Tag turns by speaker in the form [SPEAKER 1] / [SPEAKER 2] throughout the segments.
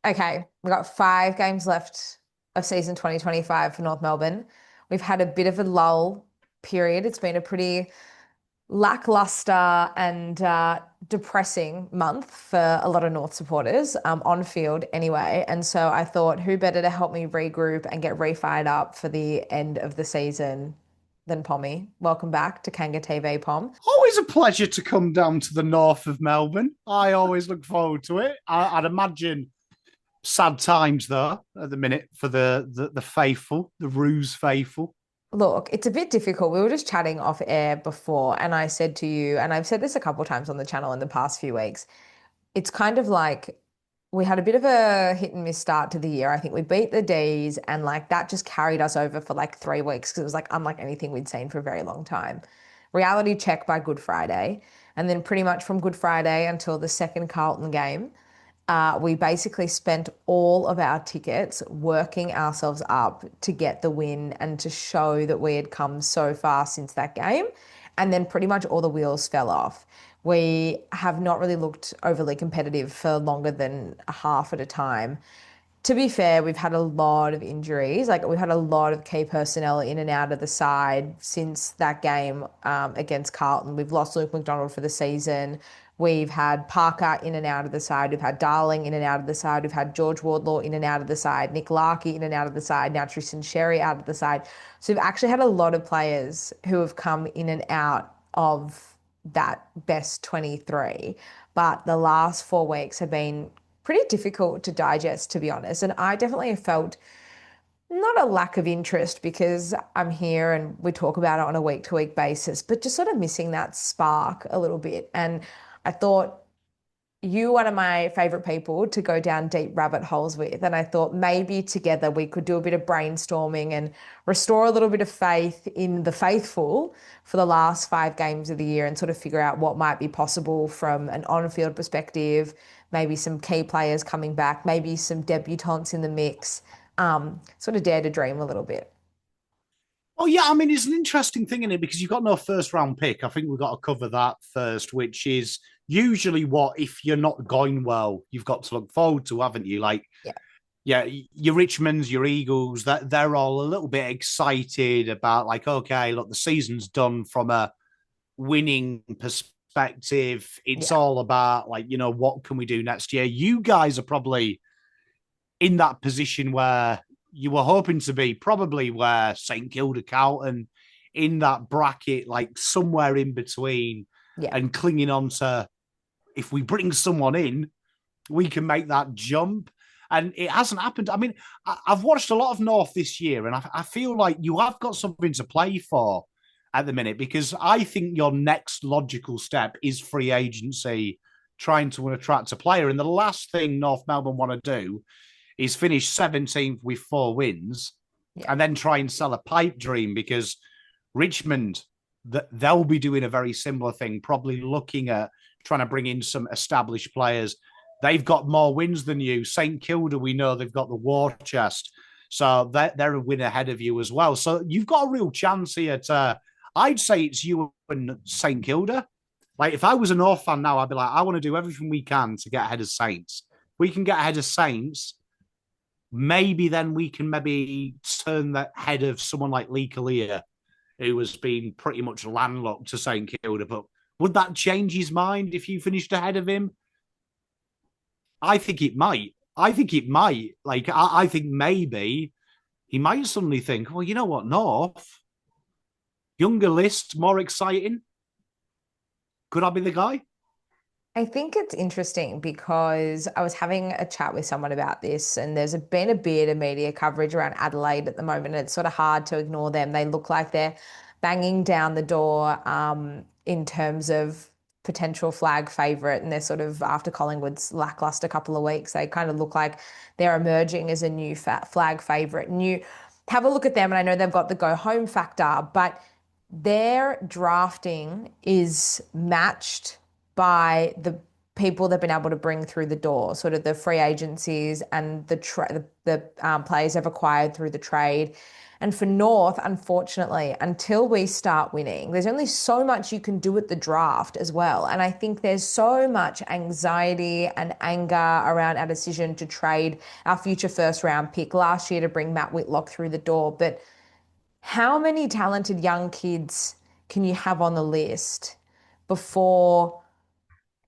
[SPEAKER 1] Okay, we've got 5 games left of season 2025 for North Melbourne. We've had a bit of a lull period. It's been a pretty lackluster and depressing month for a lot of North supporters, on field anyway. And so I thought, who better to help me regroup and get re-fired up for the end of the season than Pommy? Welcome back to Kanga TV, Pom.
[SPEAKER 2] Always a pleasure to come down to the north of Melbourne. I always look forward to it. I'd imagine sad times though at the minute for the faithful, the ruse faithful.
[SPEAKER 1] Look, it's a bit difficult. We were just chatting off air before, and I said to you, and I've said this a couple of times on the channel in the past few weeks, it's kind of like we had a bit of a hit and miss start to the year. I think we beat the D's, and like that just carried us over for like 3 weeks because it was like unlike anything we'd seen for a very long time. Reality check by Good Friday, and then pretty much from Good Friday until the second Carlton game, we basically spent all of our tickets working ourselves up to get the win and to show that we had come so far since that game. And then pretty much all the wheels fell off. We have not really looked overly competitive for longer than a half at a time. To be fair, we've had a lot of injuries. Like we've had a lot of key personnel in and out of the side since that game against Carlton. We've lost Luke McDonald for the season. We've had Parker in and out of the side. We've had Darling in and out of the side. We've had George Wardlaw in and out of the side. Nick Larkey in and out of the side. Now Tristan Sherry out of the side. So we've actually had a lot of players who have come in and out of that best 23. But the last 4 weeks have been pretty difficult to digest, to be honest. And I definitely felt not a lack of interest because I'm here and we talk about it on a week to week basis, but just sort of missing that spark a little bit. And I thought you one of my favorite people to go down deep rabbit holes with. And I thought maybe together we could do a bit of brainstorming and restore a little bit of faith in the faithful for the last 5 games of the year and sort of figure out what might be possible from an on-field perspective, maybe some key players coming back, maybe some debutants in the mix. Sort of dare to dream a little bit.
[SPEAKER 2] Oh yeah, I mean it's an interesting thing in it because you've got no first round pick. I think we've got to cover that first, which is usually what if you're not going well, you've got to look forward to, haven't you? Like
[SPEAKER 1] Yeah.
[SPEAKER 2] yeah, your Richmonds, your Eagles, that they're all a little bit excited about like, okay, look, the season's done from a winning perspective. It's
[SPEAKER 1] Yeah.
[SPEAKER 2] all about like, what can we do next year? You guys are probably in that position where you were hoping to be, probably where St Kilda Carlton in that bracket, like somewhere in between,
[SPEAKER 1] Yeah.
[SPEAKER 2] and clinging on to if we bring someone in, we can make that jump. And it hasn't happened. I mean, I've watched a lot of North this year, and I feel like you have got something to play for at the minute because I think your next logical step is free agency, trying to attract a player. And the last thing North Melbourne want to do is finish 17th with 4 wins
[SPEAKER 1] Yeah.
[SPEAKER 2] and then try and sell a pipe dream because Richmond, they'll be doing a very similar thing, probably looking at trying to bring in some established players. They've got more wins than you. St Kilda, we know they've got the war chest. So they're a win ahead of you as well. So you've got a real chance here to, I'd say it's you and St Kilda. Like if I was a North fan now, I'd be like, I want to do everything we can to get ahead of Saints. We can get ahead of Saints, maybe then we can maybe turn the head of someone like Lee Kalia, who has been pretty much landlocked to St Kilda. But would that change his mind if you finished ahead of him? I think it might. I think it might. Like, I think maybe he might suddenly think, well, you know what, North, younger list, more exciting. Could I be the guy?
[SPEAKER 1] I think it's interesting because I was having a chat with someone about this, and been a bit of media coverage around Adelaide at the moment. And it's sort of hard to ignore them. They look like they're banging down the door in terms of potential flag favourite, and they're sort of after Collingwood's lackluster couple of weeks, they kind of look like they're emerging as a new flag favourite. And you have a look at them, and I know they've got the go home factor, but their drafting is matched by the people they've been able to bring through the door, sort of the free agencies and the players they've acquired through the trade. And for North, unfortunately, until we start winning, there's only so much you can do at the draft as well. And I think there's so much anxiety and anger around our decision to trade our future first round pick last year to bring Matt Whitlock through the door. But how many talented young kids can you have on the list before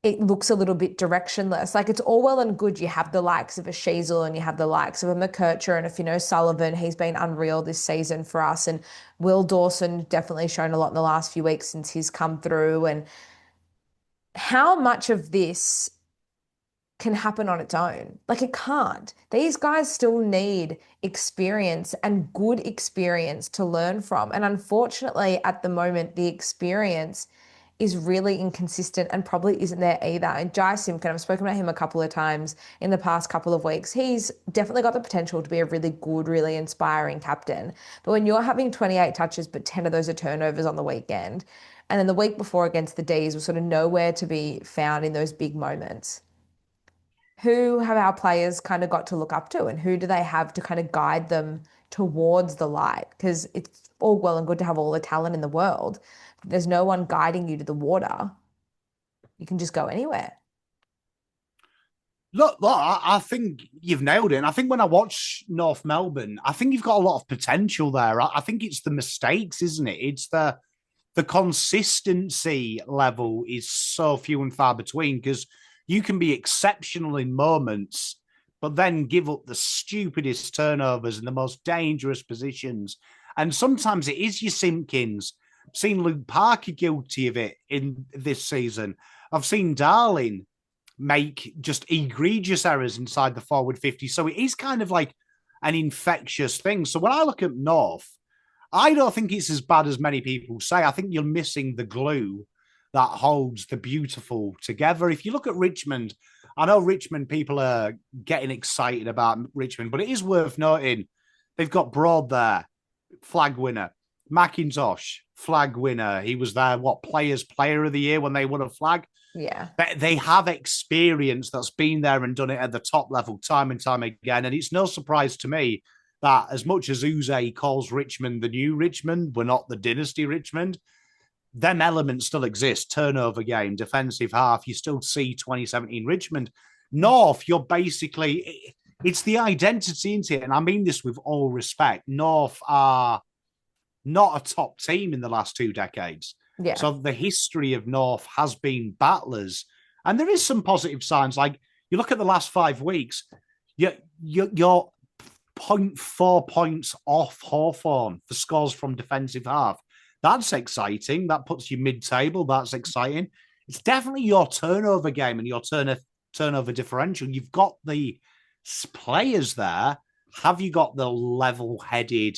[SPEAKER 1] it looks a little bit directionless? Like, it's all well and good. You have the likes of a Sheasel and you have the likes of a McKercher and a Fino Sullivan. He's been unreal this season for us. And Will Dawson definitely shown a lot in the last few weeks since he's come through. And how much of this can happen on its own? Like, it can't. These guys still need experience and good experience to learn from. And unfortunately, at the moment, the experience is really inconsistent and probably isn't there either. And Jai Simpkin, I've spoken about him a couple of times in the past couple of weeks. He's definitely got the potential to be a really good, really inspiring captain. But when you're having 28 touches, but 10 of those are turnovers on the weekend, and then the week before against the D's was sort of nowhere to be found in those big moments, who have our players kind of got to look up to, and who do they have to kind of guide them towards the light? Because it's all well and good to have all the talent in the world. There's no one guiding you to the water. You can just go anywhere.
[SPEAKER 2] Look, I think you've nailed it. And I think when I watch North Melbourne, I think you've got a lot of potential there. I think it's the mistakes, isn't it? It's the consistency level is so few and far between, because you can be exceptional in moments, but then give up the stupidest turnovers in the most dangerous positions. And sometimes it is your Simpkins. I've seen Luke Parker guilty of it in this season. I've seen Darling make just egregious errors inside the forward 50. So it is kind of like an infectious thing. So when I look at North, I don't think it's as bad as many people say. I think you're missing the glue that holds the beautiful together. If you look at Richmond, I know Richmond, people are getting excited about Richmond, but it is worth noting they've got Broad there, flag winner. McIntosh, flag winner. He was there, Players Player of the Year when they won a flag.
[SPEAKER 1] Yeah.
[SPEAKER 2] They have experience that's been there and done it at the top level time and time again. And it's no surprise to me that as much as Uze calls Richmond the new Richmond, we're not the dynasty Richmond, them elements still exist. Turnover game, defensive half, you still see 2017 Richmond. North, you're basically, it's the identity, isn't it? And I mean this with all respect. North are not a top team in the last 2 decades.
[SPEAKER 1] Yeah.
[SPEAKER 2] So the history of North has been battlers. And there is some positive signs. Like, you look at the last 5 weeks, you're 0.4 points off Hawthorn for scores from defensive half. That's exciting. That puts you mid-table. That's exciting. It's definitely your turnover game and your turnover differential. You've got the players there. Have you got the level-headed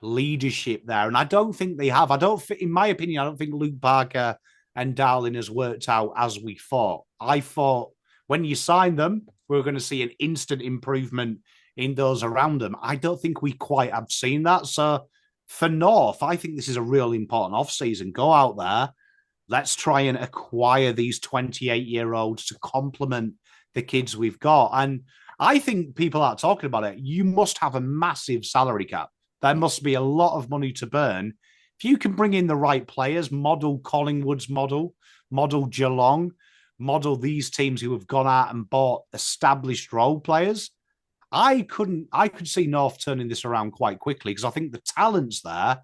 [SPEAKER 2] leadership there? And I don't think they have. In my opinion, I don't think Luke Parker and Darling has worked out as we thought. I thought when you signed them, we were going to see an instant improvement in those around them. I don't think we quite have seen that. So for North, I think this is a really important off-season. Go out there. Let's try and acquire these 28-year-olds to complement the kids we've got. And I think people aren't talking about it. You must have a massive salary cap. There must be a lot of money to burn. If you can bring in the right players, model Collingwood's model Geelong, model these teams who have gone out and bought established role players, I could see North turning this around quite quickly, because I think the talent's there.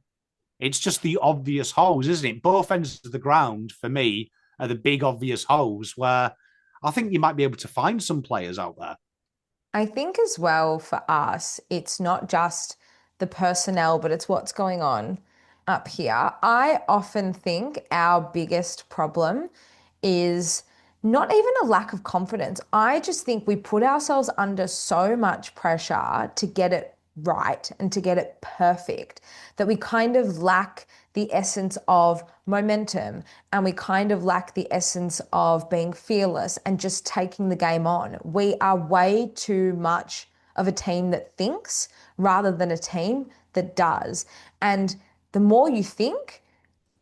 [SPEAKER 2] It's just the obvious holes, isn't it? Both ends of the ground, for me, are the big obvious holes where I think you might be able to find some players out there.
[SPEAKER 1] I think as well for us, it's not just the personnel, but it's what's going on up here. I often think our biggest problem is not even a lack of confidence. I just think we put ourselves under so much pressure to get it right and to get it perfect that we kind of lack the essence of momentum, and we kind of lack the essence of being fearless and just taking the game on. We are way too much of a team that thinks rather than a team that does. And the more you think,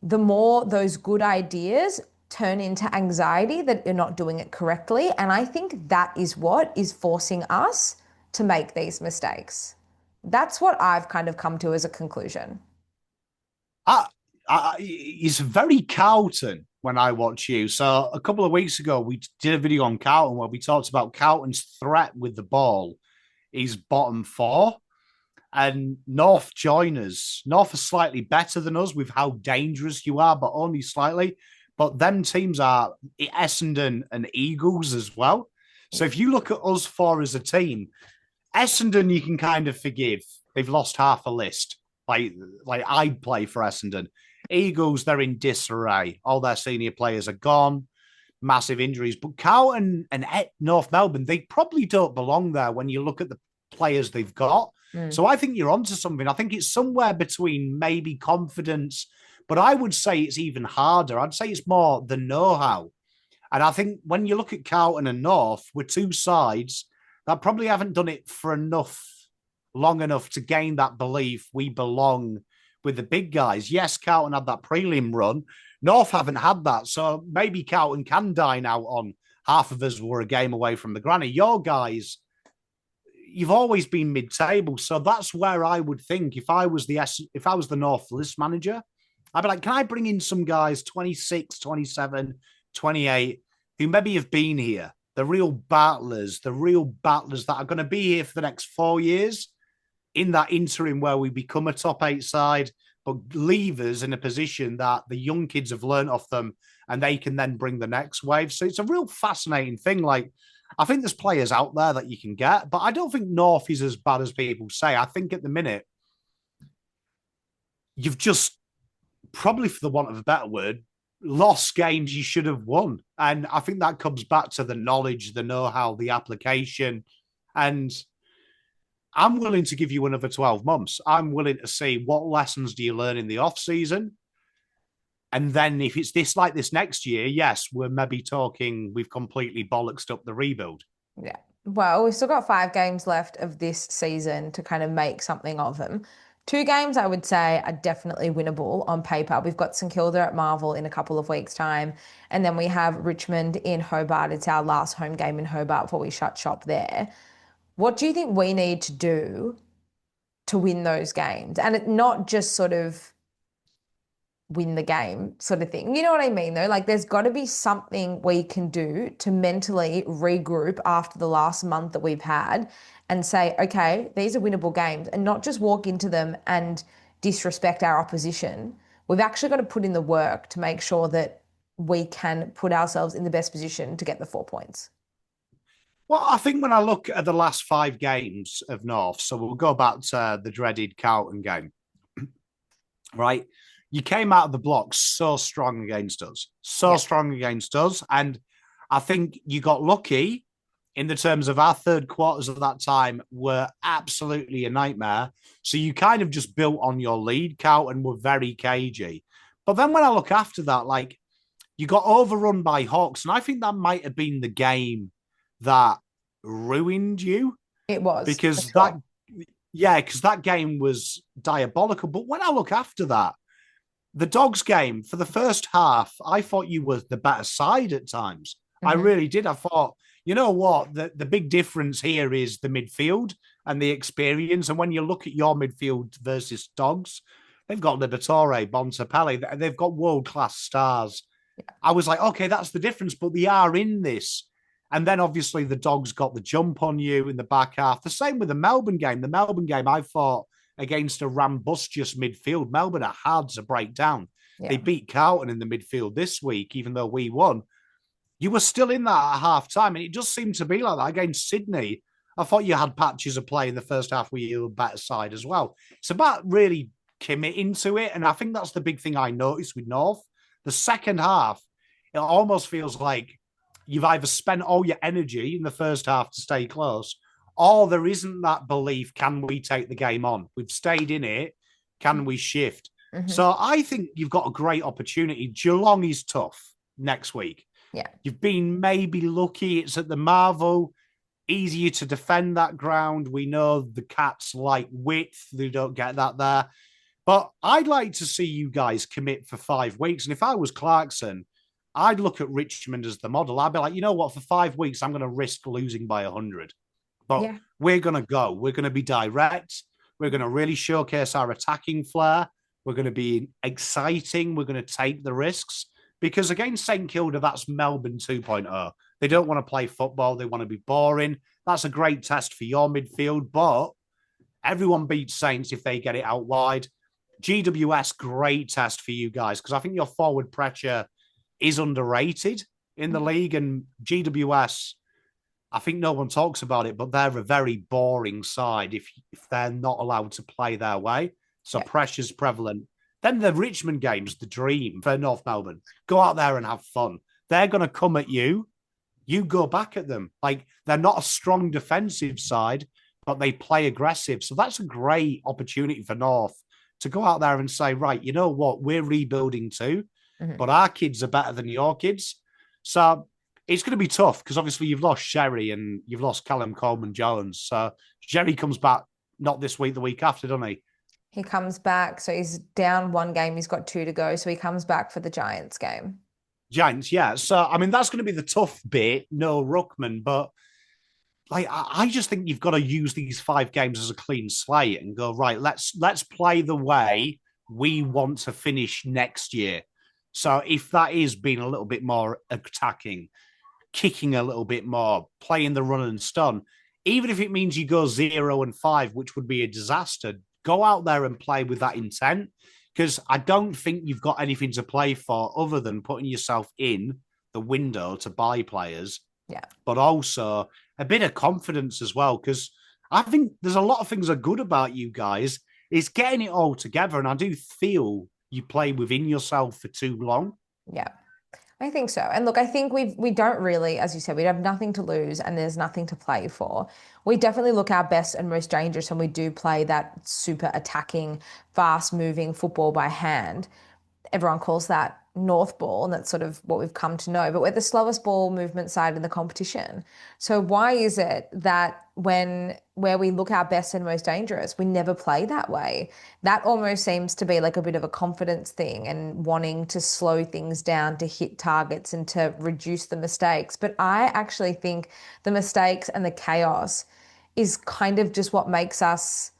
[SPEAKER 1] the more those good ideas turn into anxiety that you're not doing it correctly. And I think that is what is forcing us to make these mistakes. That's what I've kind of come to as a conclusion.
[SPEAKER 2] I, it's very Carlton when I watch you. So a couple of weeks ago, we did a video on Carlton where we talked about Carlton's threat with the ball is bottom four. And North join us. North are slightly better than us with how dangerous you are, but only slightly. But them teams are Essendon and Eagles as well. So if you look at us four as a team, Essendon you can kind of forgive. They've lost half a list. Like I'd play for Essendon. Eagles, they're in disarray. All their senior players are gone. Massive injuries. But Carlton and North Melbourne, they probably don't belong there when you look at the players they've got. So I think you're onto something. I think it's somewhere between maybe confidence, but I would say it's even harder. I'd say it's more the know-how. And I think when you look at Carlton and North, we're two sides that probably haven't done it for long enough to gain that belief we belong with the big guys. Yes, Carlton had that prelim run. North haven't had that. So maybe Carlton can dine out on half of us were a game away from the granny. Your guys, you've always been mid-table. So that's where I would think if I was the North list manager, I'd be like, can I bring in some guys 26, 27, 28 who maybe have been here? The real battlers that are going to be here for the next 4 years in that interim where we become a top 8 side, but leave us in a position that the young kids have learned off them and they can then bring the next wave. So it's a real fascinating thing. Like, I think there's players out there that you can get, but I don't think North is as bad as people say. I think at the minute, you've just, probably for the want of a better word, lost games you should have won. And I think that comes back to the knowledge, the know-how, the application. And I'm willing to give you another 12 months. I'm willing to see what lessons do you learn in the off-season. And then if it's like this next year, yes, we're maybe talking we've completely bollocksed up the rebuild.
[SPEAKER 1] Yeah. Well, we've still got 5 games left of this season to kind of make something of them. 2 games I would say are definitely winnable on paper. We've got St Kilda at Marvel in a couple of weeks' time, and then we have Richmond in Hobart. It's our last home game in Hobart before we shut shop there. What do you think we need to do to win those games? And it not just sort of win the game sort of thing. You know what I mean, though? Like, there's got to be something we can do to mentally regroup after the last month that we've had and say, okay, these are winnable games, and not just walk into them and disrespect our opposition. We've actually got to put in the work to make sure that we can put ourselves in the best position to get the 4 points.
[SPEAKER 2] Well, I think when I look at the last 5 games of North, so we'll go back to the dreaded Carlton game, right? You came out of the blocks so strong against us, strong against us. And I think you got lucky in the terms of our third quarters of that time were absolutely a nightmare. So you kind of just built on your lead. Carlton were very cagey. But then when I look after that, like, you got overrun by Hawks. And I think that might have been the game that ruined you.
[SPEAKER 1] It was.
[SPEAKER 2] Because that game was diabolical. But when I look after that, the Dogs game, for the first half, I thought you were the better side at times. I really did. I thought, you know what? The big difference here is the midfield and the experience. And when you look at your midfield versus Dogs, they've got Liberatore, Bontempelli. They've got world-class stars. Yeah. I was like, okay, that's the difference. But they are in this. And then, obviously, the Dogs got the jump on you in the back half. The same with the Melbourne game. The Melbourne game, I thought, against a rambustious midfield, Melbourne are hard to break down. Yeah. They beat Carlton in the midfield this week, even though we won. You were still in that at half time, and it just seemed to be like that against Sydney. I thought you had patches of play in the first half where you were better side as well. It's about really committing to it, and I think that's the big thing I noticed with North. The second half, it almost feels like you've either spent all your energy in the first half to stay close, or there isn't that belief, can we take the game on? We've stayed in it, can we shift? So I think you've got a great opportunity. Geelong is tough next week.
[SPEAKER 1] Yeah.
[SPEAKER 2] You've been maybe lucky. It's at the Marvel. Easier to defend that ground. We know the Cats like width. They don't get that there. But I'd like to see you guys commit for 5 weeks. And if I was Clarkson, I'd look at Richmond as the model. I'd be like, you know what? For 5 weeks, I'm going to risk losing by 100. But
[SPEAKER 1] Yeah.
[SPEAKER 2] we're going to go. We're going to be direct. We're going to really showcase our attacking flair. We're going to be exciting. We're going to take the risks. Because against St Kilda, that's Melbourne 2.0. They don't want to play football. They want to be boring. That's a great test for your midfield. But everyone beats Saints if they get it out wide. GWS, great test for you guys. Because I think your forward pressure is underrated in the league. And GWS, I think no one talks about it, but they're a very boring side if they're not allowed to play their way. So
[SPEAKER 1] Yeah.
[SPEAKER 2] pressure's prevalent. Then the Richmond game's the dream for North Melbourne. Go out there and have fun. They're going to come at you. You go back at them. Like, they're not a strong defensive side, but they play aggressive. So that's a great opportunity for North to go out there and say, right, you know what? We're rebuilding too, but our kids are better than your kids. So it's going to be tough because obviously you've lost Sherry and you've lost Callum Coleman-Jones. So Sherry comes back not this week, the week after, doesn't he?
[SPEAKER 1] He comes back. So he's down one game. He's got two to go. So he comes back for the Giants game.
[SPEAKER 2] Giants, yeah. So, I mean, that's going to be the tough bit. No Ruckman, but like, I just think you've got to use these 5 games as a clean slate and go, right, let's play the way we want to finish next year. So if that is being a little bit more attacking, kicking a little bit more, playing the run and stun, even if it means you go 0-5, which would be a disaster, go out there and play with that intent. Because I don't think you've got anything to play for other than putting yourself in the window to buy players.
[SPEAKER 1] Yeah.
[SPEAKER 2] But also a bit of confidence as well. Because I think there's a lot of things that are good about you guys. It's getting it all together. And I do feel you play within yourself for too long.
[SPEAKER 1] Yeah. I think so. And look, I think we don't really, as you said, we have nothing to lose and there's nothing to play for. We definitely look our best and most dangerous when we do play that super attacking, fast moving football by hand. Everyone calls that North ball, and that's sort of what we've come to know. But we're the slowest ball movement side in the competition. So why is it that where we look our best and most dangerous, we never play that way? That almost seems to be like a bit of a confidence thing and wanting to slow things down to hit targets and to reduce the mistakes. But I actually think the mistakes and the chaos is kind of just what makes us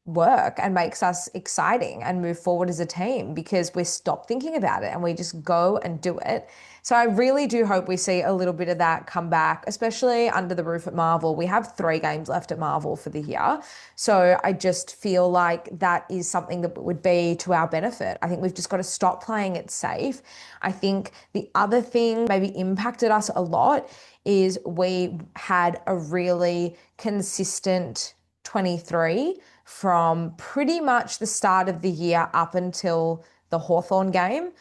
[SPEAKER 1] work and makes us exciting and move forward as a team because we stop thinking about it and we just go and do it. So I really do hope we see a little bit of that come back, especially under the roof at Marvel. We have 3 games left at Marvel for the year. So I just feel like that is something that would be to our benefit. I think we've just got to stop playing it safe. I think the other thing maybe impacted us a lot is we had a really consistent 23 from pretty much the start of the year up until the Hawthorn game.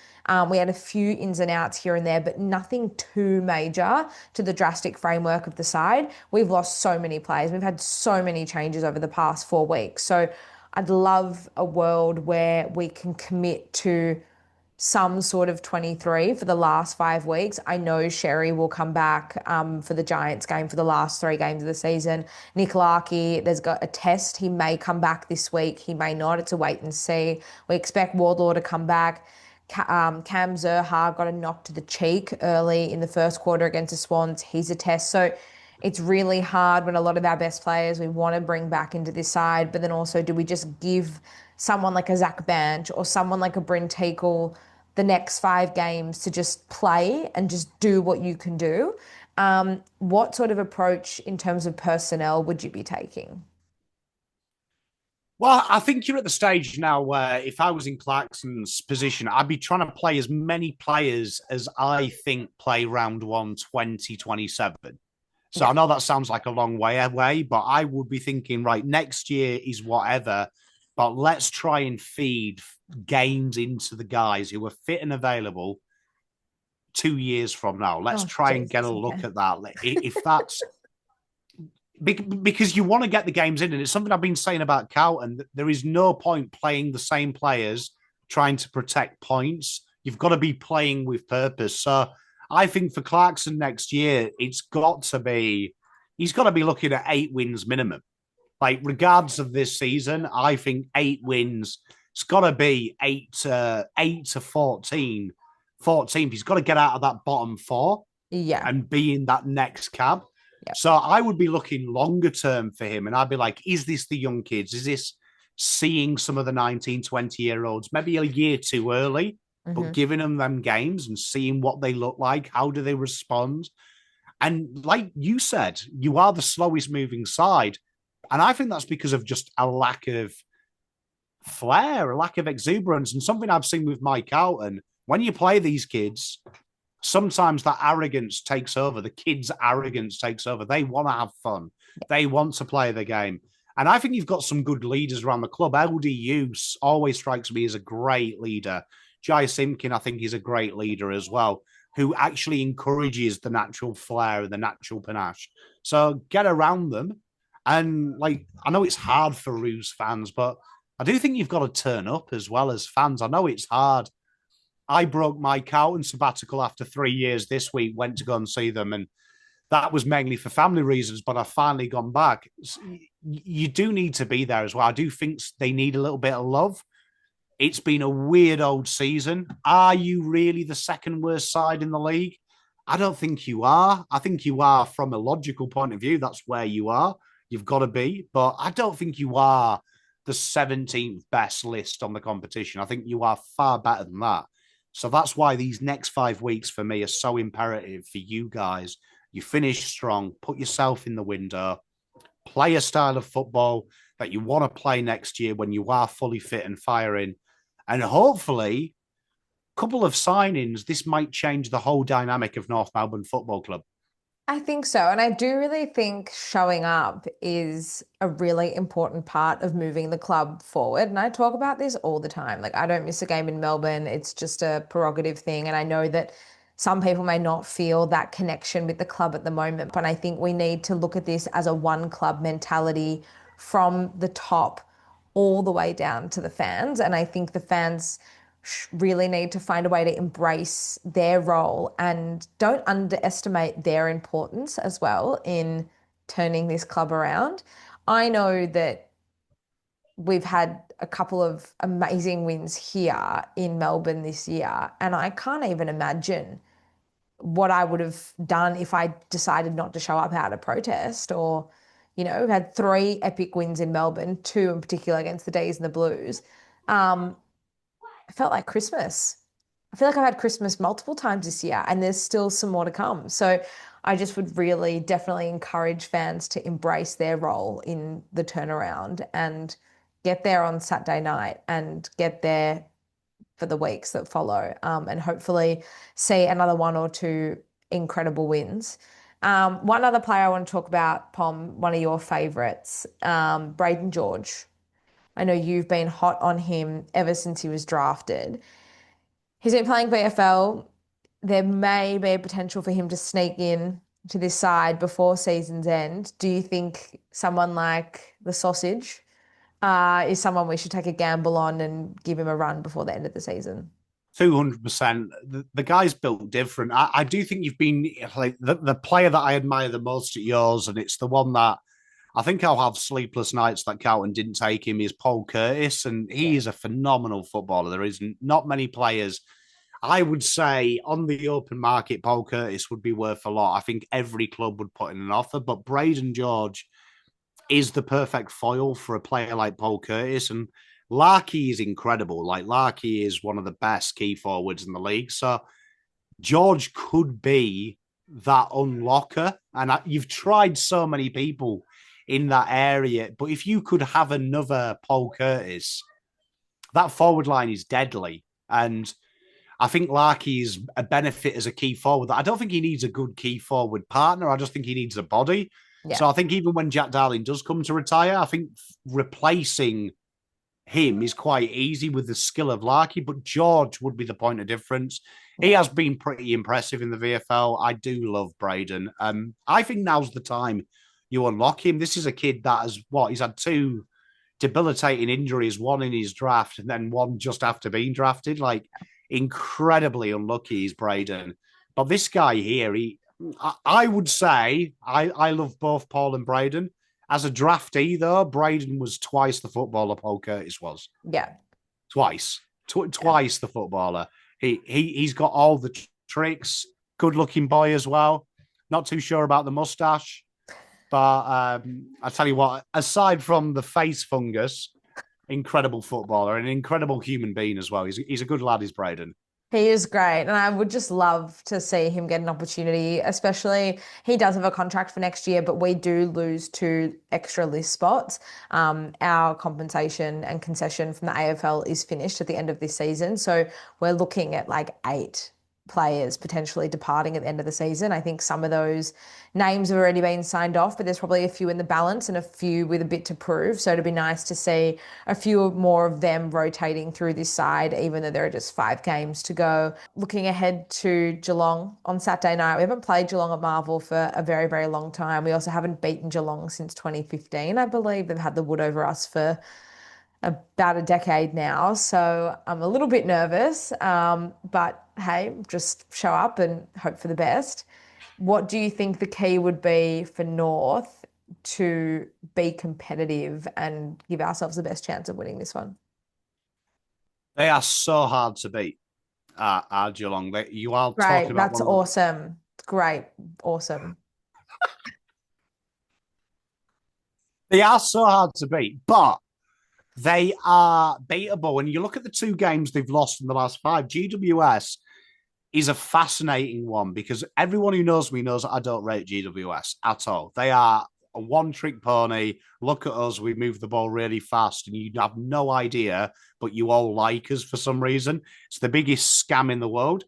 [SPEAKER 1] We had a few ins and outs here and there, but nothing too major to the drastic framework of the side. We've lost so many players. We've had so many changes over the past 4 weeks. So I'd love a world where we can commit to some sort of 23 for the last 5 weeks. I know Sherry will come back for the Giants game for the last 3 games of the season. Nick Larkey, there's got a test. He may come back this week. He may not. It's a wait and see. We expect Wardlaw to come back. Cam Zerha got a knock to the cheek early in the first quarter against the Swans. He's a test. So it's really hard when a lot of our best players we want to bring back into this side, but then also do we just give someone like a Zach Banch or someone like a Bryn Teakle the next 5 games to just play and just do what you can do? What sort of approach in terms of personnel would you be taking?
[SPEAKER 2] Well, I think you're at the stage now where if I was in Clarkson's position, I'd be trying to play as many players as I think play round 1 2027. So
[SPEAKER 1] Yeah.
[SPEAKER 2] I know that sounds like a long way away, but I would be thinking, right, next year is whatever, but let's try and feed games into the guys who are fit and available 2 years from now. Let's
[SPEAKER 1] Oh,
[SPEAKER 2] try and get a
[SPEAKER 1] Jesus.
[SPEAKER 2] look
[SPEAKER 1] Okay.
[SPEAKER 2] at that. If that's because you want to get the games in, and it's something I've been saying about Carlton. There is no point playing the same players trying to protect points. You've got to be playing with purpose. So I think for Clarkson next year, he's got to be looking at 8 wins minimum. Like, regardless of this season, I think 8 wins. It's got to be 8 to 14 14th. He's got to get out of that bottom four
[SPEAKER 1] Yeah.
[SPEAKER 2] and be in that next cab.
[SPEAKER 1] Yep.
[SPEAKER 2] So I would be looking longer term for him. And I'd be like, is this the young kids? Is this seeing some of the 19, 20-year-olds maybe a year too early, but
[SPEAKER 1] Hmm.
[SPEAKER 2] giving them games and seeing what they look like? How do they respond? And like you said, you are the slowest moving side. And I think that's because of just a lack of flair, a lack of exuberance, and something I've seen with Mike Houghton. When you play these kids, sometimes that arrogance takes over. The kids' arrogance takes over. They want to have fun. They want to play the game. And I think you've got some good leaders around the club. LDU always strikes me as a great leader. Jai Simkin, I think, is a great leader as well, who actually encourages the natural flair and the natural panache. So get around them. And like, I know it's hard for Roos fans, but I do think you've got to turn up as well as fans. I know it's hard. I broke my Houghton sabbatical after 3 years this week, went to go and see them. And that was mainly for family reasons, but I've finally gone back. You do need to be there as well. I do think they need a little bit of love. It's been a weird old season. Are you really the second worst side in the league? I don't think you are. I think you are from a logical point of view. That's where you are. You've got to be. But I don't think you are the 17th best list on the competition. I think you are far better than that. So that's why these next 5 weeks for me are so imperative for you guys. You finish strong, put yourself in the window, play a style of football that you want to play next year when you are fully fit and firing. And hopefully, a couple of signings, this might change the whole dynamic of North Melbourne Football Club.
[SPEAKER 1] I think so. And I do really think showing up is a really important part of moving the club forward. And I talk about this all the time. Like, I don't miss a game in Melbourne. It's just a prerogative thing. And I know that some people may not feel that connection with the club at the moment, but I think we need to look at this as a one club mentality from the top all the way down to the fans. And I think the fans really need to find a way to embrace their role and don't underestimate their importance as well in turning this club around. I know that we've had a couple of amazing wins here in Melbourne this year, and I can't even imagine what I would have done if I decided not to show up out of protest or, we've had three epic wins in Melbourne, two in particular against the D's and the Blues. Um, I felt like Christmas. I feel like I've had Christmas multiple times this year, and there's still some more to come. So I just would really definitely encourage fans to embrace their role in the turnaround and get there on Saturday night and get there for the weeks that follow, and hopefully see another one or two incredible wins. One other player I want to talk about, Pom, one of your favourites, Braden George. I know you've been hot on him ever since he was drafted. He's been playing VFL. There may be a potential for him to sneak in to this side before season's end. Do you think someone like the Sausage is someone we should take a gamble on and give him a run before the end of the season?
[SPEAKER 2] 200%. The guy's built different. I do think you've been like the player that I admire the most at yours, and it's the one that I think I'll have sleepless nights that Carlton didn't take him, is Paul Curtis. And
[SPEAKER 1] Yeah.
[SPEAKER 2] he is a phenomenal footballer. There isn't not many players. I would say on the open market, Paul Curtis would be worth a lot. I think every club would put in an offer, but Braden George is the perfect foil for a player like Paul Curtis. And Larkey is incredible. Like, Larkey is one of the best key forwards in the league. So George could be that unlocker. And you've tried so many people in that area, but if you could have another Paul Curtis, that forward line is deadly. And I think Larkey is a benefit as a key forward. I don't think he needs a good key forward partner. I just think he needs a body.
[SPEAKER 1] Yeah.
[SPEAKER 2] So I think even when Jack Darling does come to retire, I think replacing him is quite easy with the skill of Larkey, but George would be the point of difference. He has been pretty impressive in the VFL. I do love Braden. I think now's the time you unlock him. This is a kid that has he's had two debilitating injuries, one in his draft and then one just after being drafted. Like, incredibly unlucky is Braden. But this guy here, I would say I love both Paul and Braden. As a draftee, though, Braden was twice the footballer Paul Curtis was.
[SPEAKER 1] Yeah.
[SPEAKER 2] Twice. Twice the footballer. He's got all the tricks. Good looking boy as well. Not too sure about the mustache, but I tell you what, aside from the face fungus, incredible footballer and an incredible human being as well. He's a good lad, is Braden.
[SPEAKER 1] He is great, and I would just love to see him get an opportunity, especially he does have a contract for next year, but we do lose two extra list spots. Our compensation and concession from the AFL is finished at the end of this season, so we're looking at like eight players potentially departing at the end of the season. I think some of those names have already been signed off, but there's probably a few in the balance and a few with a bit to prove. So it'd be nice to see a few more of them rotating through this side, even though there are just 5 games to go. Looking ahead to Geelong on Saturday night, we haven't played Geelong at Marvel for a very, very long time. We also haven't beaten Geelong since 2015. I believe they've had the wood over us for about a decade now. So I'm a little bit nervous, but hey, just show up and hope for the best. What do you think the key would be for North to be competitive and give ourselves the best chance of winning this one?
[SPEAKER 2] They are so hard to beat at Geelong. You are talking
[SPEAKER 1] Great,
[SPEAKER 2] about
[SPEAKER 1] that's
[SPEAKER 2] one of the.
[SPEAKER 1] awesome. Great, awesome.
[SPEAKER 2] They are so hard to beat, but they are beatable. When you look at the 2 games they've lost in the last 5, GWS is a fascinating one because everyone who knows me knows I don't rate GWS at all. They are a one-trick pony. Look at us, we move the ball really fast, and you have no idea, but you all like us for some reason. It's the biggest scam in the world.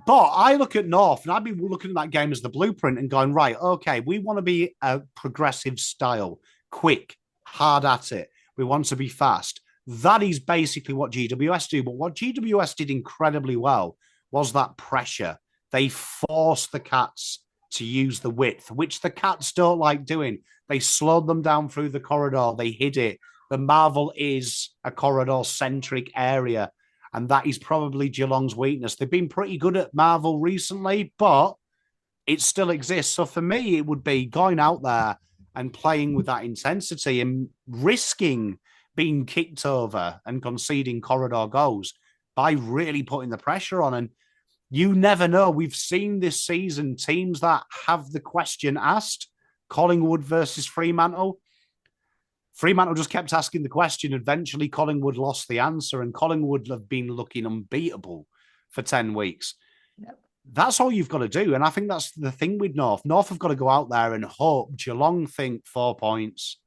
[SPEAKER 2] But I look at North, and I'd be looking at that game as the blueprint and going, right, okay, we want to be a progressive style, quick, hard at it. We want to be fast. That is basically what GWS do. But what GWS did incredibly well was that pressure. They forced the Cats to use the width, which the Cats don't like doing. They slowed them down through the corridor. They hid it. The Marvel is a corridor-centric area, and that is probably Geelong's weakness. They've been pretty good at Marvel recently, but it still exists. So for me, it would be going out there and playing with that intensity and risking being kicked over and conceding corridor goals by really putting the pressure on. And you never know. We've seen this season teams that have the question asked. Collingwood versus Fremantle. Fremantle just kept asking the question. Eventually, Collingwood lost the answer, and Collingwood have been looking unbeatable for 10 weeks.
[SPEAKER 1] Yep.
[SPEAKER 2] That's all you've got to do. And I think that's the thing with North. North have got to go out there and hope Geelong think 4 points.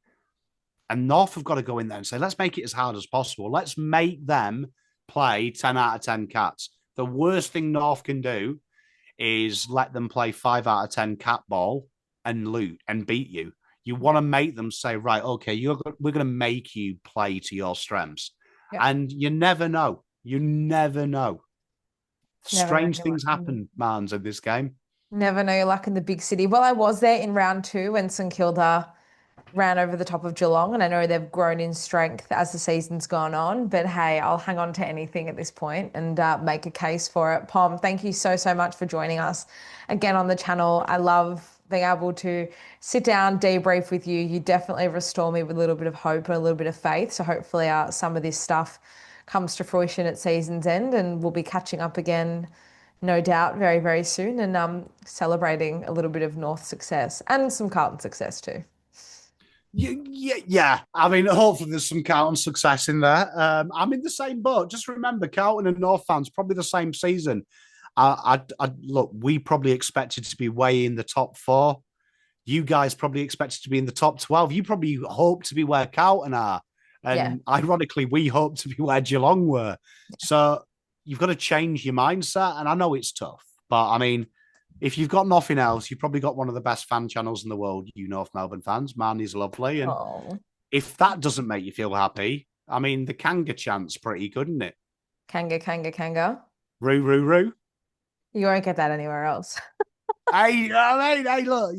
[SPEAKER 2] And North have got to go in there and say, let's make it as hard as possible. Let's make them play 10 out of 10 Cats. The worst thing North can do is let them play 5 out of 10 cat ball and loot and beat you. You want to make them say, right, okay, we're going to make you play to your strengths.
[SPEAKER 1] Yep.
[SPEAKER 2] And you never know. You never know. Strange things happen, Mans, in this game.
[SPEAKER 1] Never know your luck in the big city. Well, I was there in round 2 when St Kilda ran over the top of Geelong, and I know they've grown in strength as the season's gone on. But hey, I'll hang on to anything at this point and make a case for it. Pom, thank you so, so much for joining us again on the channel. I love being able to sit down, debrief with you. You definitely restore me with a little bit of hope and a little bit of faith. So hopefully some of this stuff comes to fruition at season's end, and we'll be catching up again, no doubt, very, very soon, and celebrating a little bit of North success and some Carlton success too.
[SPEAKER 2] Yeah. I mean, hopefully there's some Carlton success in there. I'm in the same boat. Just remember, Carlton and North fans, probably the same season. Look, we probably expected to be way in the top 4. You guys probably expected to be in the top 12. You probably hope to be where Carlton are. And ironically, we hope to be where Geelong were. So you've got to change your mindset. And I know it's tough, but I mean, if you've got nothing else, you've probably got one of the best fan channels in the world, you North Melbourne fans. Man is lovely. And if that doesn't make you feel happy, I mean, the Kanga chant's pretty good, isn't it?
[SPEAKER 1] Kanga, Kanga, Kanga.
[SPEAKER 2] Roo, roo, roo.
[SPEAKER 1] You won't get that anywhere else.
[SPEAKER 2] Hey, look,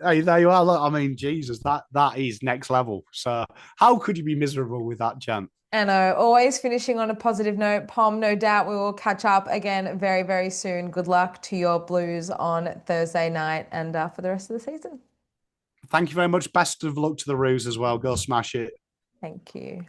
[SPEAKER 2] hey, there you are. Look, I mean, Jesus, that is next level. So how could you be miserable with that chant?
[SPEAKER 1] And always finishing on a positive note. Pom, no doubt we will catch up again very, very soon. Good luck to your Blues on Thursday night and for the rest of the season.
[SPEAKER 2] Thank you very much. Best of luck to the Roos as well. Go smash it.
[SPEAKER 1] Thank you.